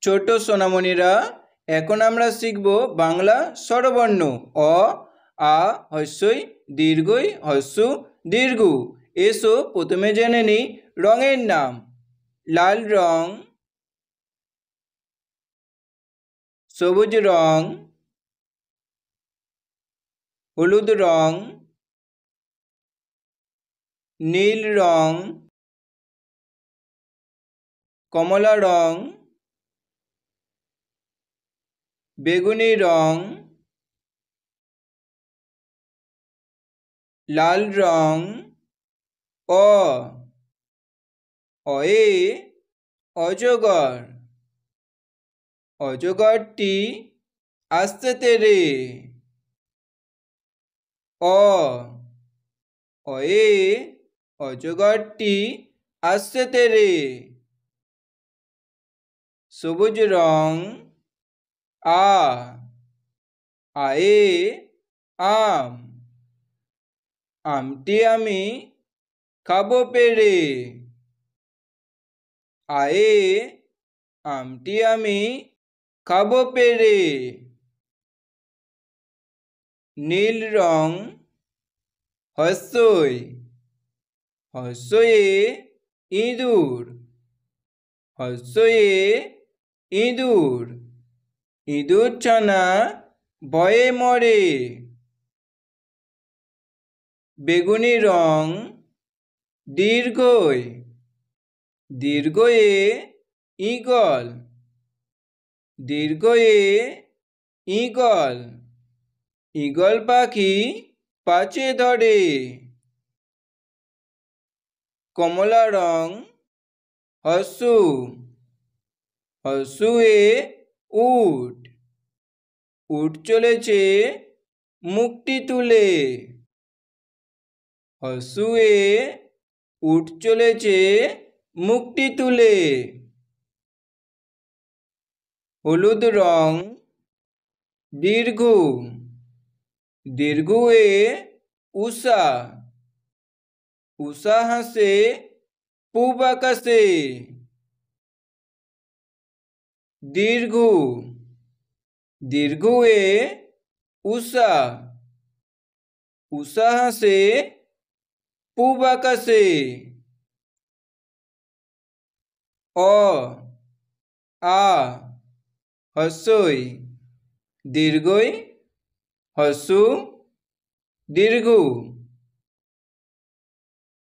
ছোট সোনামণিরা, এখন আমরা শিখব বাংলা স্বরবর্ণ অ, আ, হ্রস্বই, দীর্ঘই, হ্রস্ব, দীর্ঘ। এসো প্রথমে জেনে নিই রঙের নাম। লাল রং, সবুজ রং, হলুদ রং, নীল রং, কমলা রং, বেগুনি রং, লাল রং। অ, অয়ে অজগর। অজগরটি আসতে তেরে। অ, অয়ে অজগরটি আসতে তেরে। সবুজ রং। আ, আয়ে আম। আমটি আমি খাবো পেড়ে। আয়ে আমটি আমি খাবো পেড়ে। নীল রং। হ্রস্বই, হ্রস্বয়ে ইঁদুর। হ্রস্বয়ে ইঁদুর। ইঁদুর ছানা ভয়ে মরে। বেগুনি রং। দীর্ঘই, দীর্ঘয়ে ঈগল। দীর্ঘয়ে ঈগল। ঈগল পাখি পাছে ধরে। কমলা রং। হ্রস্ব, হ্রস্বয়ে উট। উট চলেছে মুখটি তুলে। হ্রস্বয়ে উট চলেছে মুখটি তুলে। হলুদ রং। দীর্ঘ, দীর্ঘয়ে উষা। উষা হাসে পূব আকাশে। দীর্ঘ, দীর্ঘয়ে উষা। উষা হাসে পূব আকাশে। অ, আ, হ্রস্বই, দীর্ঘই, হ্রস্ব, দীর্ঘ।